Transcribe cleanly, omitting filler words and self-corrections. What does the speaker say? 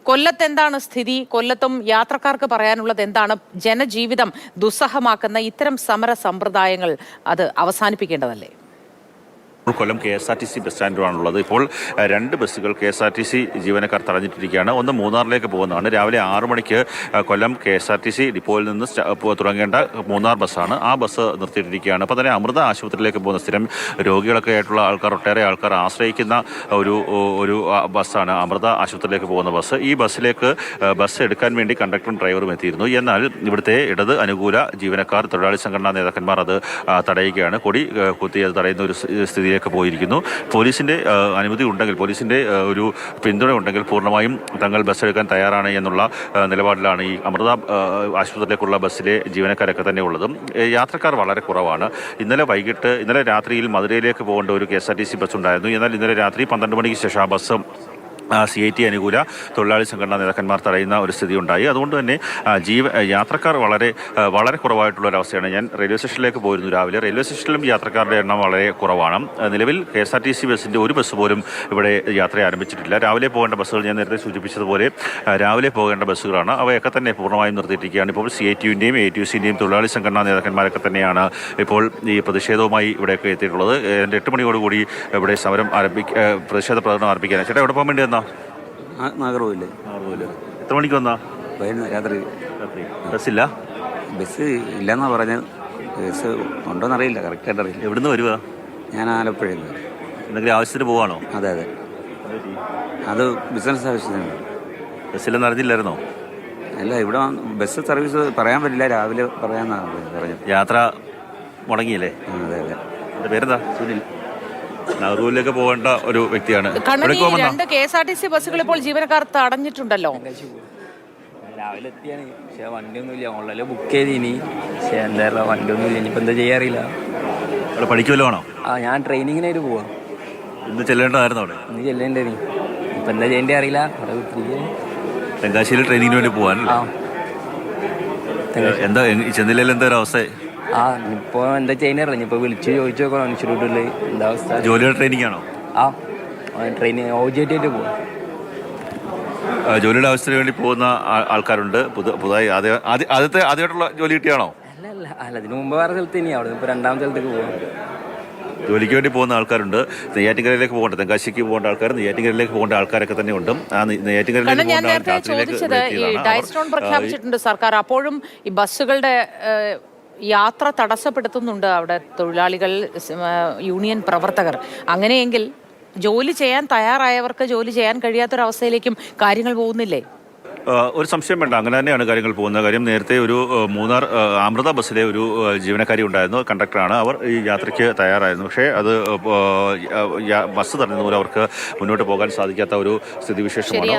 കൊല്ലത്ത് എന്താണ് സ്ഥിതി? കൊല്ലത്തും യാത്രക്കാർക്ക് പറയാനുള്ളത് എന്താണ്? ജനജീവിതം ദുസ്സഹമാക്കുന്ന ഇത്തരം സമര സമ്പ്രദായങ്ങൾ അത് അവസാനിപ്പിക്കേണ്ടതല്ലേ? കൊല്ലം KSRTC ബസ് സ്റ്റാൻഡിലാണുള്ളത്. ഇപ്പോൾ 2 ബസ്സുകൾ KSRTC ജീവനക്കാർ തടഞ്ഞിട്ടിരിക്കുകയാണ്. ഒന്ന് മൂന്നാറിലേക്ക് പോകുന്നതാണ്. രാവിലെ 6 മണിക്ക് കൊല്ലം KSRTC ഡിപ്പോയിൽ നിന്ന് തുടങ്ങേണ്ട മൂന്നാർ ബസ്സാണ്. ആ ബസ് നിർത്തിയിട്ടിരിക്കുകയാണ്. അപ്പോൾ തന്നെ അമൃത ആശുപത്രിയിലേക്ക് പോകുന്ന സ്ഥിരം രോഗികളൊക്കെ ആയിട്ടുള്ള ഒട്ടേറെ ആൾക്കാർ ആശ്രയിക്കുന്ന ഒരു ബസ്സാണ് അമൃത ആശുപത്രിയിലേക്ക് പോകുന്ന ബസ്. ഈ ബസ്സിലേക്ക് ബസ് എടുക്കാൻ വേണ്ടി കണ്ടക്ടറും ഡ്രൈവറും എത്തിയിരുന്നു. എന്നാൽ ഇവിടുത്തെ ഇടത് അനുകൂല ജീവനക്കാർ, തൊഴിലാളി സംഘടനാ നേതാക്കന്മാർ അത് തടയുകയാണ്. കൊടി കുത്തി അത് തടയുന്ന ഒരു സ്ഥിതിയിലേക്ക് പോയിരിക്കുന്നു. പോലീസിന്റെ അനുമതി ഉണ്ടെങ്കിൽ, പോലീസിന്റെ ഒരു പിന്തുണ ഉണ്ടെങ്കിൽ പൂർണ്ണമായും തങ്ങൾ ബസ് എടുക്കാൻ തയ്യാറാണ് എന്നുള്ള നിലപാടിലാണ് ഈ അമൃത ആശുപത്രിയിലേക്കുള്ള ബസ്സിലെ ജീവനക്കാരൊക്കെ തന്നെ ഉള്ളതും. യാത്രക്കാർ വളരെ കുറവാണ്. ഇന്നലെ രാത്രിയിൽ മധുരയിലേക്ക് പോകേണ്ട ഒരു KSRTC ബസ് ഉണ്ടായിരുന്നു. എന്നാൽ ഇന്നലെ രാത്രി 12 മണിക്ക് ശേഷം ആ ബസ് CIT അനുകൂല തൊഴിലാളി സംഘടനാ നേതാക്കന്മാർ തടയുന്ന ഒരു സ്ഥിതി ഉണ്ടായി. അതുകൊണ്ട് തന്നെ യാത്രക്കാർ വളരെ കുറവായിട്ടുള്ളൊരവസ്ഥയാണ്. ഞാൻ റെയിൽവേ സ്റ്റേഷനിലേക്ക് പോയിരുന്നു രാവിലെ. റെയിൽവേ സ്റ്റേഷനിലും യാത്രക്കാരുടെ എണ്ണം വളരെ കുറവാണ്. നിലവിൽ KSRTC ബസ്സിൻ്റെ ഒരു ബസ് പോലും ഇവിടെ യാത്ര ആരംഭിച്ചിട്ടില്ല. രാവിലെ പോകേണ്ട ബസ്സുകൾ ഞാൻ നേരത്തെ സൂചിപ്പിച്ചതുപോലെ രാവിലെ പോകേണ്ട ബസ്സുകളാണ്. അവയൊക്കെ തന്നെ പൂർണ്ണമായും നിർത്തിയിട്ടിരിക്കുകയാണ്. ഇപ്പോൾ CITUവിൻ്റെയും ATUCൻ്റെയും തൊഴിലാളി സംഘടനാ നേതാക്കന്മാരൊക്കെ തന്നെയാണ് ഇപ്പോൾ ഈ പ്രതിഷേധവുമായി ഇവിടെയൊക്കെ എത്തിയിട്ടുള്ളത്. 8 മണിയോടുകൂടി ഇവിടെ പ്രതിഷേധ പ്രകടനം ആരംഭിക്കാൻ. ചേട്ടാ എവിടെ പോകാൻ വേണ്ടി വന്നാ? നാഗർകോവില്. എത്ര മണിക്ക് വന്നാ? രാത്രി. ബസ്സില്ല? ബസ് ഇല്ലെന്നാ പറഞ്ഞത്. ബസ് ഉണ്ടോന്ന് അറിയില്ല, കറക്റ്റായിട്ട് അറിയില്ല. എവിടുന്ന് വരുക? ഞാൻ ആലപ്പുഴയിൽ. എന്തെങ്കിലും ആവശ്യത്തിന് പോവാണോ? അതെ. അത് ബിസിനസ് ആവശ്യത്തിന്. ബസ്സിലെന്ന് അറിഞ്ഞില്ലായിരുന്നോ? അല്ല, ഇവിടെ ബസ് സർവീസ് പറയാൻ പറ്റില്ല, രാവിലെ പറയാമെന്നാണ് പറഞ്ഞത്. യാത്ര മുടങ്ങിയല്ലേ? അതെ. എൻ്റെ പേരെന്താ? സുനിൽ. നാഗർകോവിലേക്ക് പോകേണ്ട ഒരു വ്യക്തിയാണ്. 2 KSRTC ബസ്സുകൾ ഇപ്പോൾ ജീവനക്കാർ തടഞ്ഞിട്ടുണ്ടല്ലോ. രാവിലെ എത്തിയാണ്, പക്ഷെ വണ്ടിയൊന്നുമില്ല. ഓൺലൈനിൽ ബുക്ക് ചെയ്തിനി, പക്ഷെ എന്തായാലും വണ്ടിയൊന്നുമില്ല. ഇനിയിപ്പോൾ എന്താ ചെയ്യാറില്ല. അവിടെ പഠിക്കുമല്ലോ ആണോ? ഞാൻ ട്രെയിനിങ്ങിനായിട്ട് പോവാം. ഇന്ന് ചെല്ലേണ്ടതായിരുന്നു അവിടെ? ഇന്ന് ചെല്ലേണ്ടി. ഇപ്പം എന്താ ചെയ്യേണ്ടി അറിയില്ല. അവിടെ തെങ്കാശിയിൽ ട്രെയിനിങ്ങിന് വേണ്ടി പോകാൻ. എന്താ ചെന്നില്ലല്ലോ? എന്താ ഒരു അവസ്ഥ? ഇപ്പോൾ എന്താ ചെയ്യുന്നറിയില്ല. ഇനിയിപ്പോൾ വിളിച്ച് ചോദിച്ചു നോക്കണം ഇൻസ്റ്റിറ്റ്യൂട്ടിൽ എന്താ അവസ്ഥ. ജോലിയുടെ ട്രെയിനിങ് ആണോ? ട്രെയിനിങ് OJT ആയിട്ട് പോവാം. ജോലിയുടെ ആവശ്യത്തിന് വേണ്ടി പോകുന്ന ആൾക്കാരുണ്ട്. പുതുതായി ആദ്യമായിട്ടുള്ള ജോലി കിട്ടിയാണോ? അല്ല, അതിന് മുമ്പ് വേറെ സ്ഥലത്ത് ഇനി അവിടെ ഇപ്പോൾ 2ാം സ്ഥലത്തേക്ക് പോവാം. ജോലിക്ക് വേണ്ടി പോകുന്ന ആൾക്കാരുണ്ട്. നെയ്യാറ്റിൻകരയിലേക്ക് പോകേണ്ട, തെങ്കാശിക്ക് പോകേണ്ട ആൾക്കാർ, നെയ്യാറ്റിൻകരയിലേക്ക് പോകേണ്ട ആൾക്കാരൊക്കെ തന്നെ ഉണ്ട്. ഞാൻ നേരത്തെ ചോദിച്ചത്, ഈ ഡയസ്റ്റോൺ പ്രഖ്യാപിച്ചിട്ടുണ്ട് സർക്കാർ. അപ്പോഴും ഈ ബസ്സുകളുടെ യാത്ര തടസ്സപ്പെടുത്തുന്നുണ്ട് അവിടെ തൊഴിലാളികൾ, യൂണിയൻ പ്രവർത്തകർ. അങ്ങനെയെങ്കിൽ ജോലി ചെയ്യാൻ തയ്യാറായവർക്ക് ജോലി ചെയ്യാൻ കഴിയാത്തൊരവസ്ഥയിലേക്കും കാര്യങ്ങൾ പോകുന്നില്ലേ? ഒരു സംശയം വേണ്ട, അങ്ങനെ തന്നെയാണ് കാര്യങ്ങൾ പോകുന്ന. കാര്യം നേരത്തെ ഒരു മൂന്നാർ അമൃത ബസ്സിലെ ഒരു ജീവനക്കാരി ഉണ്ടായിരുന്നു, കണ്ടക്ടറാണ്. അവർ ഈ യാത്രയ്ക്ക് തയ്യാറായിരുന്നു. പക്ഷേ അത് ബസ് തടഞ്ഞതുപോലെ അവർക്ക് മുന്നോട്ട് പോകാൻ സാധിക്കാത്ത ഒരു സ്ഥിതിവിശേഷമാണ്.